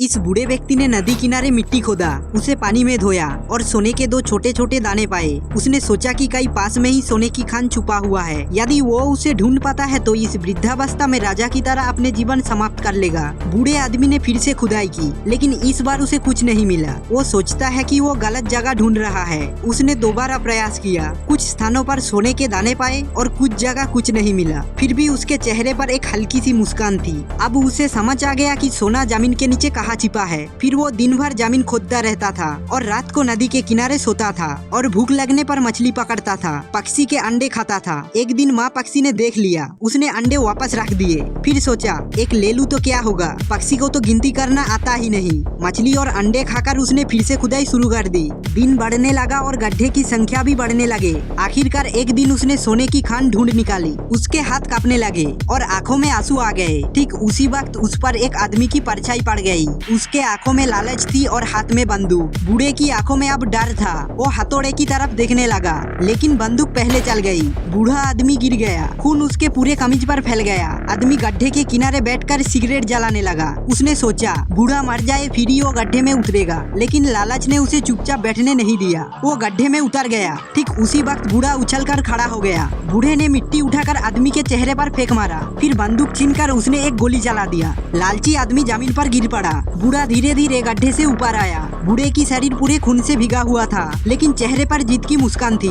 इस बूढ़े व्यक्ति ने नदी किनारे मिट्टी खोदा, उसे पानी में धोया और सोने के 2 छोटे छोटे दाने पाए। उसने सोचा कि कहीं पास में ही सोने की खान छुपा हुआ है। यदि वो उसे ढूंढ पाता है तो इस वृद्धावस्था में राजा की तरह अपने जीवन समाप्त कर लेगा। बूढ़े आदमी ने फिर से खुदाई की, लेकिन इस बार उसे कुछ नहीं मिला। वो सोचता है कि वो गलत जगह ढूंढ रहा है। उसने दोबारा प्रयास किया, कुछ स्थानों पर सोने के दाने पाए और कुछ जगह कुछ नहीं मिला। फिर भी उसके चेहरे पर एक हल्की सी मुस्कान थी। अब उसे समझ आ गया कि सोना जमीन के नीचे कहाँ छिपा है। फिर वो दिन भर जमीन खोदता रहता था और रात को नदी के किनारे सोता था और भूख लगने पर मछली पकड़ता था, पक्षी के अंडे खाता था। एक दिन माँ पक्षी ने देख लिया, उसने अंडे वापस रख दिए। फिर सोचा एक ले लूं तो क्या होगा, पक्षी को तो गिनती करना आता ही नहीं। मछली और अंडे खाकर उसने फिर से खुदाई शुरू कर दी। दिन बढ़ने लगा और गड्ढे की संख्या भी बढ़ने लगे। आखिरकार एक दिन उसने सोने की खान ढूंढ निकाली। उसके हाथ कांपने लगे और आंखों में आंसू आ गए। ठीक उसी वक्त उस पर एक आदमी की परछाई पड़ गई। उसके आंखों में लालच थी और हाथ में बंदूक। बूढ़े की आंखों में अब डर था। वो हथौड़े की तरफ देखने लगा, लेकिन बंदूक पहले चल गई। बूढ़ा आदमी गिर गया, खून उसके पूरे कमीज पर फैल गया। आदमी गड्ढे के किनारे बैठकर सिगरेट जलाने लगा। उसने सोचा बूढ़ा मर जाए फिर ही वो गड्ढे में उतरेगा, लेकिन लालच ने उसे चुपचाप बैठने नहीं दिया। वो गड्ढे में उतर गया। ठीक उसी वक्त बूढ़ा उछलकर खड़ा हो गया। बूढ़े ने मिट्टी उठाकर आदमी के चेहरे पर फेंक मारा, फिर बंदूक छीनकर उसने एक गोली चला दिया। लालची आदमी जमीन पर गिर पड़ा। बूढ़ा धीरे धीरे गड्ढे से ऊपर आया। बूढ़े की शरीर पूरे खून से भीगा हुआ था, लेकिन चेहरे पर जीत की मुस्कान थी।